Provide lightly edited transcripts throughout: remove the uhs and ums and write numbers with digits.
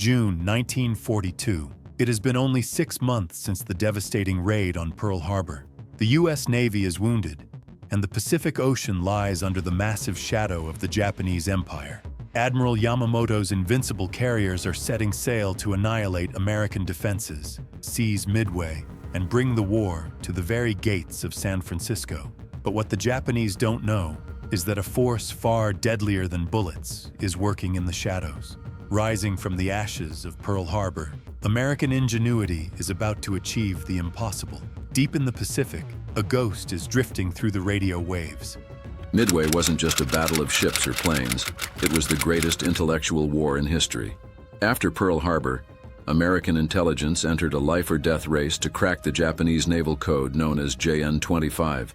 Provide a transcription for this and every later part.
June 1942. It has been only 6 months since the devastating raid on Pearl Harbor. The U.S. Navy is wounded, and the Pacific Ocean lies under the massive shadow of the Japanese Empire. Admiral Yamamoto's invincible carriers are setting sail to annihilate American defenses, seize Midway, and bring the war to the very gates of San Francisco. But what the Japanese don't know is that a force far deadlier than bullets is working in the shadows. Rising from the ashes of Pearl Harbor, American ingenuity is about to achieve the impossible. Deep in the Pacific, a ghost is drifting through the radio waves. Midway wasn't just a battle of ships or planes. It was the greatest intellectual war in history. After Pearl Harbor, American intelligence entered a life-or-death race to crack the Japanese naval code known as JN-25,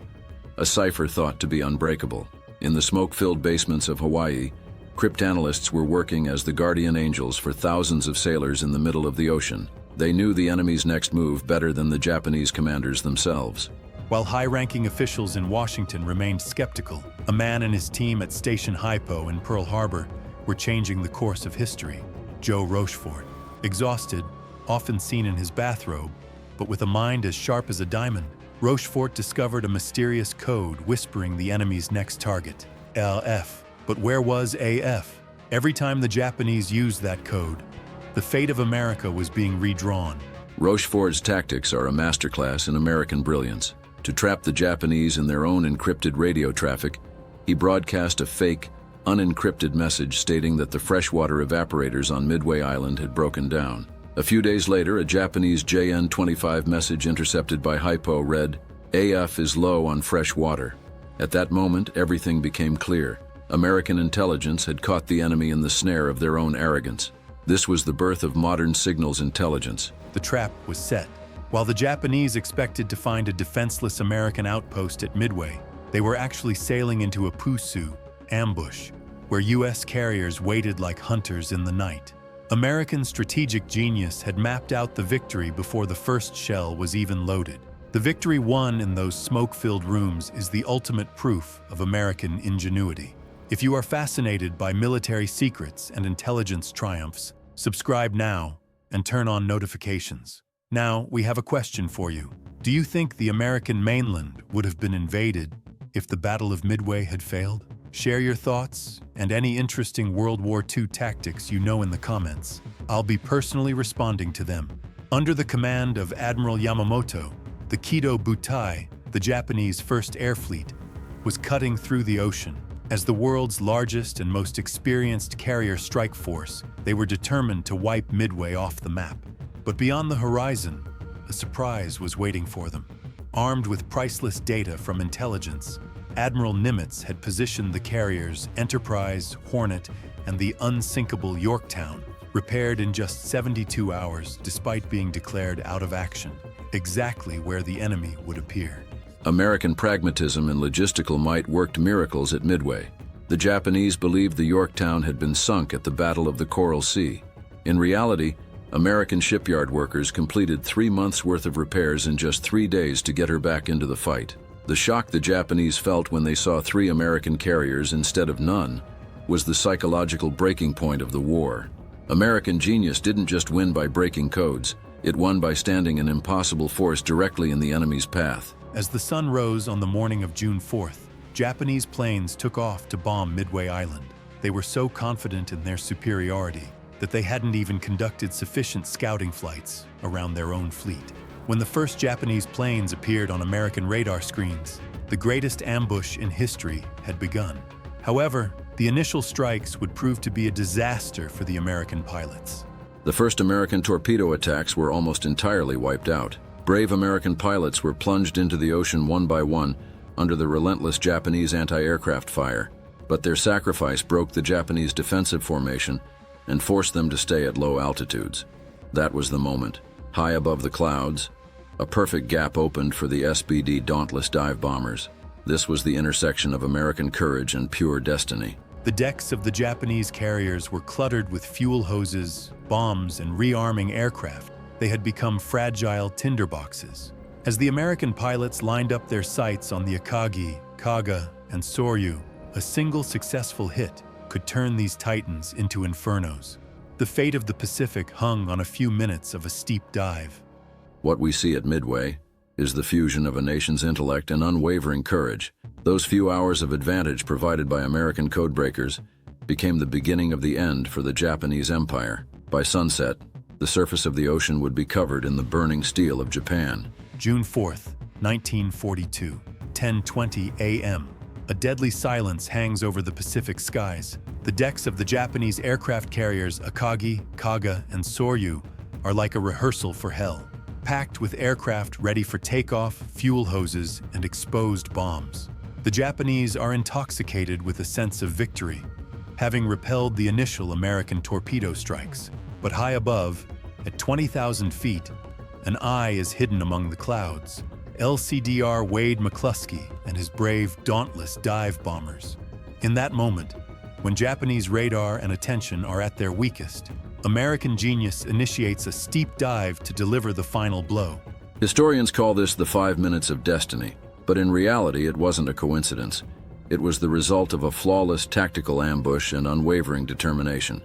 a cipher thought to be unbreakable. In the smoke-filled basements of Hawaii, cryptanalysts were working as the guardian angels for thousands of sailors in the middle of the ocean. They knew the enemy's next move better than the Japanese commanders themselves. While high-ranking officials in Washington remained skeptical, a man and his team at Station HYPO in Pearl Harbor were changing the course of history. Joe Rochefort, exhausted, often seen in his bathrobe, but with a mind as sharp as a diamond, Rochefort discovered a mysterious code whispering the enemy's next target, LF. But where was AF? Every time the Japanese used that code, the fate of America was being redrawn. Rochefort's tactics are a masterclass in American brilliance. To trap the Japanese in their own encrypted radio traffic, he broadcast a fake, unencrypted message stating that the freshwater evaporators on Midway Island had broken down. A few days later, a Japanese JN-25 message intercepted by HYPO read, "AF is low on fresh water." At that moment, everything became clear. American intelligence had caught the enemy in the snare of their own arrogance. This was the birth of modern signals intelligence. The trap was set. While the Japanese expected to find a defenseless American outpost at Midway, they were actually sailing into a pusu, ambush, where U.S. carriers waited like hunters in the night. American strategic genius had mapped out the victory before the first shell was even loaded. The victory won in those smoke-filled rooms is the ultimate proof of American ingenuity. If you are fascinated by military secrets and intelligence triumphs, subscribe now and turn on notifications. Now, we have a question for you. Do you think the American mainland would have been invaded if the Battle of Midway had failed? Share your thoughts and any interesting World War II tactics you know in the comments. I'll be personally responding to them. Under the command of Admiral Yamamoto, the Kido Butai, the Japanese First Air Fleet, was cutting through the ocean. As the world's largest and most experienced carrier strike force, they were determined to wipe Midway off the map. But beyond the horizon, a surprise was waiting for them. Armed with priceless data from intelligence, Admiral Nimitz had positioned the carriers Enterprise, Hornet, and the unsinkable Yorktown, repaired in just 72 hours despite being declared out of action, exactly where the enemy would appear. American pragmatism and logistical might worked miracles at Midway. The Japanese believed the Yorktown had been sunk at the Battle of the Coral Sea. In reality, American shipyard workers completed 3 months' worth of repairs in just 3 days to get her back into the fight. The shock the Japanese felt when they saw 3 American carriers instead of none was the psychological breaking point of the war. American genius didn't just win by breaking codes, it won by standing an impossible force directly in the enemy's path. As the sun rose on the morning of June 4th, Japanese planes took off to bomb Midway Island. They were so confident in their superiority that they hadn't even conducted sufficient scouting flights around their own fleet. When the first Japanese planes appeared on American radar screens, the greatest ambush in history had begun. However, the initial strikes would prove to be a disaster for the American pilots. The first American torpedo attacks were almost entirely wiped out. Brave American pilots were plunged into the ocean one by one under the relentless Japanese anti-aircraft fire, but their sacrifice broke the Japanese defensive formation and forced them to stay at low altitudes. That was the moment. High above the clouds, a perfect gap opened for the SBD Dauntless dive bombers. This was the intersection of American courage and pure destiny. The decks of the Japanese carriers were cluttered with fuel hoses, bombs, and rearming aircraft. They had become fragile tinderboxes. As the American pilots lined up their sights on the Akagi, Kaga, and Soryu, a single successful hit could turn these titans into infernos. The fate of the Pacific hung on a few minutes of a steep dive. What we see at Midway is the fusion of a nation's intellect and unwavering courage. Those few hours of advantage provided by American codebreakers became the beginning of the end for the Japanese Empire. By sunset, the surface of the ocean would be covered in the burning steel of Japan. June 4th, 1942, 10:20 a.m. A deadly silence hangs over the Pacific skies. The decks of the Japanese aircraft carriers Akagi, Kaga, and Soryu are like a rehearsal for hell, packed with aircraft ready for takeoff, fuel hoses, and exposed bombs. The Japanese are intoxicated with a sense of victory, having repelled the initial American torpedo strikes. But high above, at 20,000 feet, an eye is hidden among the clouds. LCDR Wade McCluskey and his brave Dauntless dive bombers. In that moment, when Japanese radar and attention are at their weakest, American genius initiates a steep dive to deliver the final blow. Historians call this the 5 minutes of destiny, but in reality it wasn't a coincidence. It was the result of a flawless tactical ambush and unwavering determination.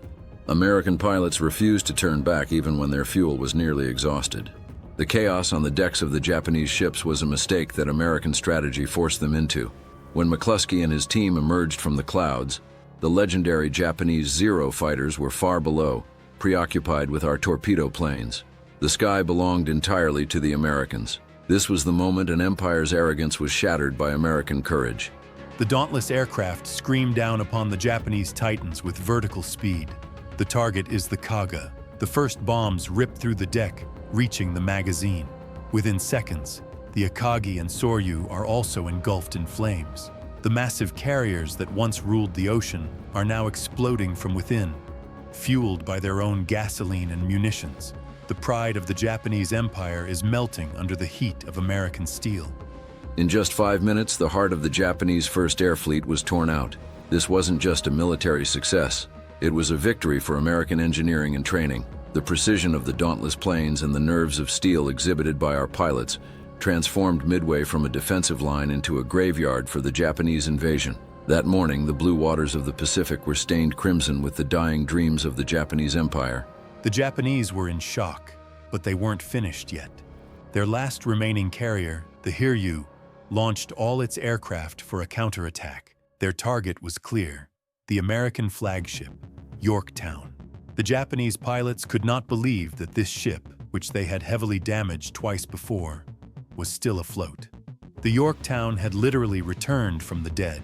American pilots refused to turn back even when their fuel was nearly exhausted. The chaos on the decks of the Japanese ships was a mistake that American strategy forced them into. When McCluskey and his team emerged from the clouds, the legendary Japanese Zero fighters were far below, preoccupied with our torpedo planes. The sky belonged entirely to the Americans. This was the moment an empire's arrogance was shattered by American courage. The Dauntless aircraft scream down upon the Japanese Titans with vertical speed. The target is the Kaga. The first bombs rip through the deck, reaching the magazine. Within seconds, the Akagi and Soryu are also engulfed in flames. The massive carriers that once ruled the ocean are now exploding from within, fueled by their own gasoline and munitions. The pride of the Japanese Empire is melting under the heat of American steel. In just 5 minutes, the heart of the Japanese First Air Fleet was torn out. This wasn't just a military success. It was a victory for American engineering and training. The precision of the Dauntless planes and the nerves of steel exhibited by our pilots transformed Midway from a defensive line into a graveyard for the Japanese invasion. That morning, the blue waters of the Pacific were stained crimson with the dying dreams of the Japanese Empire. The Japanese were in shock, but they weren't finished yet. Their last remaining carrier, the Hiryu, launched all its aircraft for a counterattack. Their target was clear: the American flagship, Yorktown. The Japanese pilots could not believe that this ship, which they had heavily damaged twice before, was still afloat. The Yorktown had literally returned from the dead,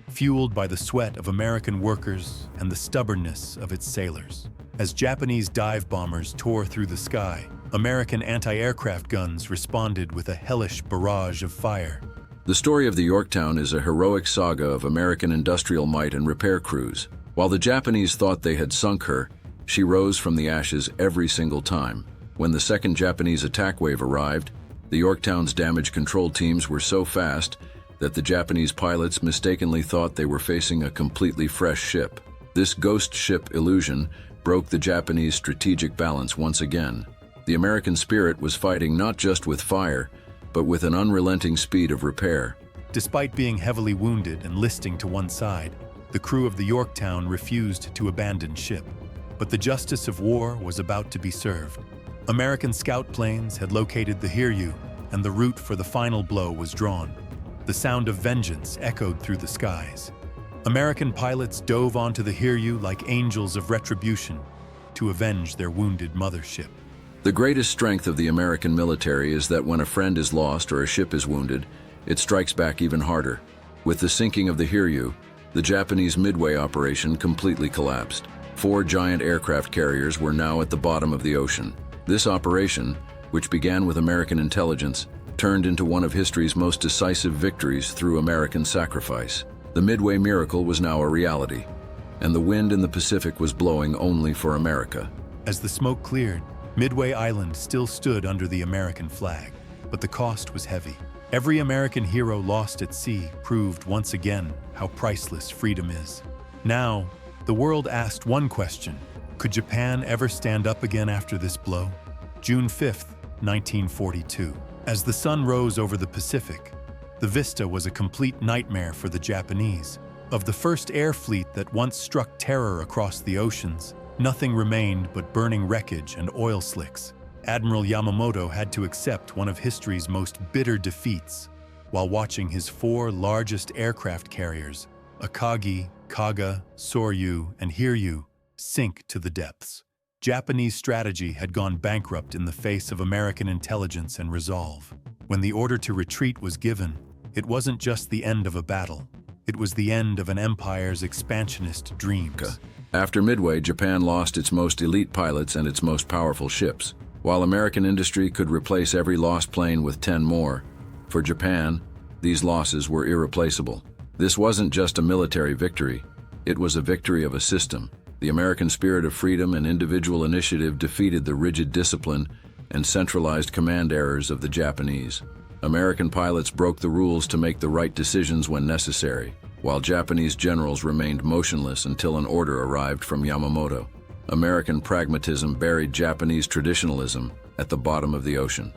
fueled by the sweat of American workers and the stubbornness of its sailors. As Japanese dive bombers tore through the sky, American anti-aircraft guns responded with a hellish barrage of fire. The story of the Yorktown is a heroic saga of American industrial might and repair crews. While the Japanese thought they had sunk her, she rose from the ashes every single time. When the second Japanese attack wave arrived, the Yorktown's damage control teams were so fast that the Japanese pilots mistakenly thought they were facing a completely fresh ship. This ghost ship illusion broke the Japanese strategic balance once again. The American spirit was fighting not just with fire, but with an unrelenting speed of repair. Despite being heavily wounded and listing to one side, the crew of the Yorktown refused to abandon ship. But the justice of war was about to be served. American scout planes had located the Hiryu, and the route for the final blow was drawn. The sound of vengeance echoed through the skies. American pilots dove onto the Hiryu like angels of retribution to avenge their wounded mothership. The greatest strength of the American military is that when a friend is lost or a ship is wounded, it strikes back even harder. With the sinking of the Hiryu, the Japanese Midway operation completely collapsed. 4 giant aircraft carriers were now at the bottom of the ocean. This operation, which began with American intelligence, turned into one of history's most decisive victories through American sacrifice. The Midway miracle was now a reality, and the wind in the Pacific was blowing only for America. As the smoke cleared, Midway Island still stood under the American flag, but the cost was heavy. Every American hero lost at sea proved once again how priceless freedom is. Now, the world asked one question: could Japan ever stand up again after this blow? June 5th, 1942. As the sun rose over the Pacific, the vista was a complete nightmare for the Japanese. Of the first air fleet that once struck terror across the oceans, Nothing remained but burning wreckage and oil slicks. Admiral Yamamoto had to accept one of history's most bitter defeats while watching his 4 largest aircraft carriers, Akagi, Kaga, Soryu, and Hiryu, sink to the depths. Japanese strategy had gone bankrupt in the face of American intelligence and resolve. When the order to retreat was given, it wasn't just the end of a battle. It was the end of an empire's expansionist dreams. After Midway, Japan lost its most elite pilots and its most powerful ships. While American industry could replace every lost plane with 10 more, for Japan, these losses were irreplaceable. This wasn't just a military victory. It was a victory of a system. The American spirit of freedom and individual initiative defeated the rigid discipline and centralized command errors of the Japanese. American pilots broke the rules to make the right decisions when necessary, while Japanese generals remained motionless until an order arrived from Yamamoto. American pragmatism buried Japanese traditionalism at the bottom of the ocean.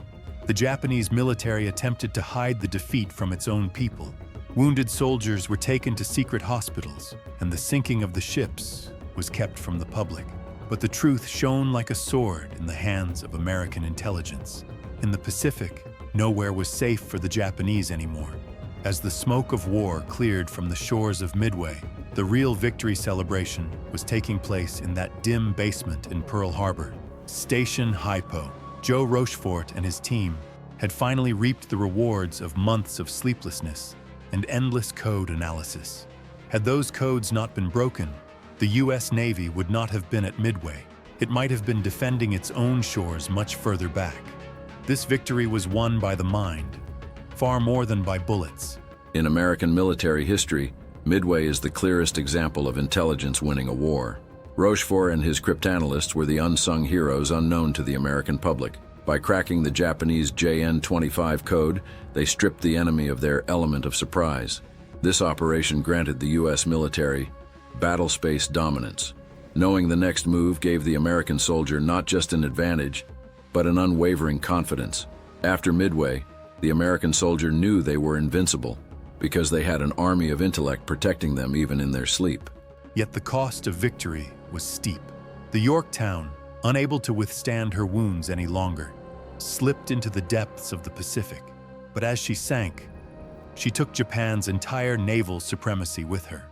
The Japanese military attempted to hide the defeat from its own people. Wounded soldiers were taken to secret hospitals, and the sinking of the ships was kept from the public. But the truth shone like a sword in the hands of American intelligence. In the Pacific, nowhere was safe for the Japanese anymore. As the smoke of war cleared from the shores of Midway, the real victory celebration was taking place in that dim basement in Pearl Harbor. Station HYPO. Joe Rochefort and his team had finally reaped the rewards of months of sleeplessness and endless code analysis. Had those codes not been broken, the U.S. Navy would not have been at Midway. It might have been defending its own shores much further back. This victory was won by the mind, far more than by bullets. In American military history, Midway is the clearest example of intelligence winning a war. Rochefort and his cryptanalysts were the unsung heroes unknown to the American public. By cracking the Japanese JN-25 code, they stripped the enemy of their element of surprise. This operation granted the U.S. military battle space dominance. Knowing the next move gave the American soldier not just an advantage, but an unwavering confidence. After Midway, the American soldier knew they were invincible because they had an army of intellect protecting them even in their sleep. Yet the cost of victory was steep. The Yorktown, unable to withstand her wounds any longer, slipped into the depths of the Pacific. But as she sank, she took Japan's entire naval supremacy with her.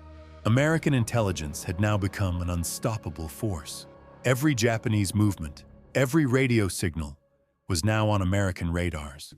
American intelligence had now become an unstoppable force. Every Japanese movement, every radio signal was now on American radars.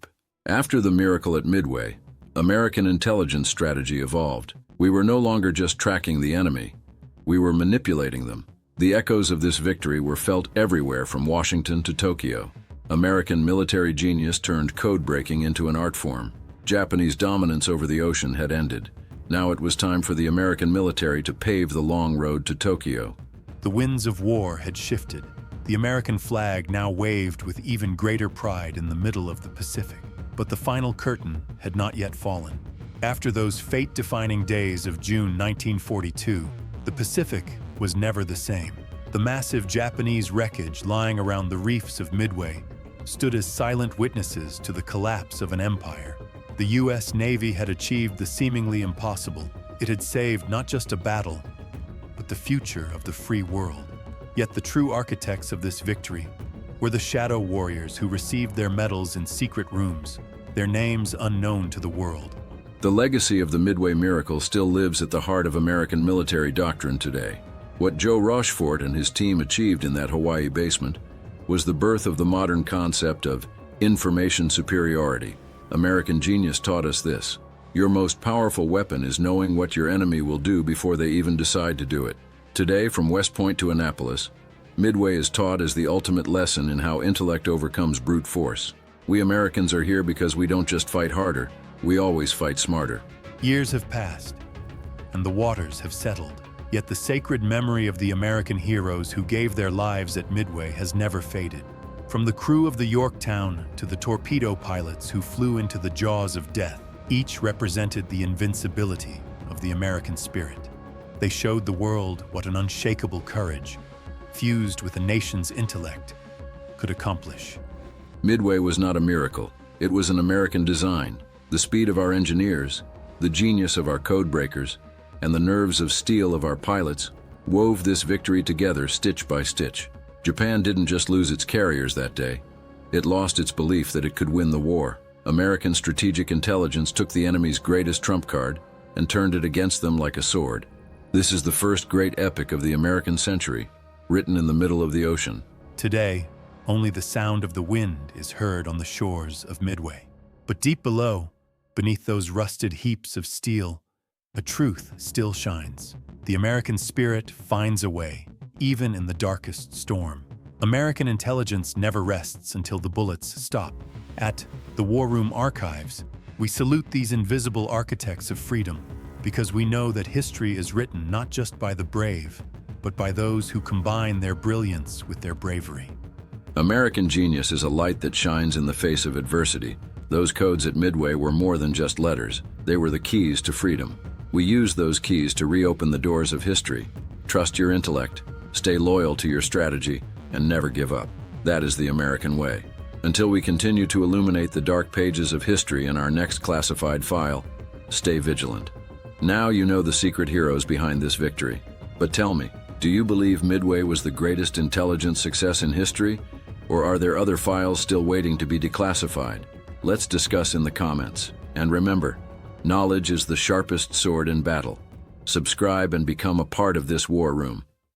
After the miracle at Midway, American intelligence strategy evolved. We were no longer just tracking the enemy, we were manipulating them. The echoes of this victory were felt everywhere from Washington to Tokyo. American military genius turned code-breaking into an art form. Japanese dominance over the ocean had ended. Now it was time for the American military to pave the long road to Tokyo. The winds of war had shifted. The American flag now waved with even greater pride in the middle of the Pacific. But the final curtain had not yet fallen. After those fate-defining days of June 1942, the Pacific was never the same. The massive Japanese wreckage lying around the reefs of Midway stood as silent witnesses to the collapse of an empire. The U.S. Navy had achieved the seemingly impossible. It had saved not just a battle, but the future of the free world. Yet the true architects of this victory were the shadow warriors who received their medals in secret rooms, their names unknown to the world. The legacy of the Midway miracle still lives at the heart of American military doctrine today. What Joe Rochefort and his team achieved in that Hawaii basement was the birth of the modern concept of information superiority. American genius taught us this: your most powerful weapon is knowing what your enemy will do before they even decide to do it. Today, from West Point to Annapolis, Midway is taught as the ultimate lesson in how intellect overcomes brute force. We Americans are here because we don't just fight harder, we always fight smarter. Years have passed, and the waters have settled. Yet the sacred memory of the American heroes who gave their lives at Midway has never faded. From the crew of the Yorktown to the torpedo pilots who flew into the jaws of death, each represented the invincibility of the American spirit. They showed the world what an unshakable courage, fused with a nation's intellect, could accomplish. Midway was not a miracle. It was an American design. The speed of our engineers, the genius of our codebreakers, and the nerves of steel of our pilots wove this victory together stitch by stitch. Japan didn't just lose its carriers that day. It lost its belief that it could win the war. American strategic intelligence took the enemy's greatest trump card and turned it against them like a sword. This is the first great epic of the American century, written in the middle of the ocean. Today, only the sound of the wind is heard on the shores of Midway. But deep below, beneath those rusted heaps of steel, a truth still shines. The American spirit finds a way, even in the darkest storm. American intelligence never rests until the bullets stop. At the War Room Archives, we salute these invisible architects of freedom because we know that history is written not just by the brave, but by those who combine their brilliance with their bravery. American genius is a light that shines in the face of adversity. Those codes at Midway were more than just letters. They were the keys to freedom. We use those keys to reopen the doors of history. Trust your intellect, stay loyal to your strategy, and never give up. That is the American way. Until we continue to illuminate the dark pages of history in our next classified file, stay vigilant. Now you know the secret heroes behind this victory. But tell me, do you believe Midway was the greatest intelligence success in history? Or are there other files still waiting to be declassified? Let's discuss in the comments. And remember, knowledge is the sharpest sword in battle. Subscribe and become a part of this war room.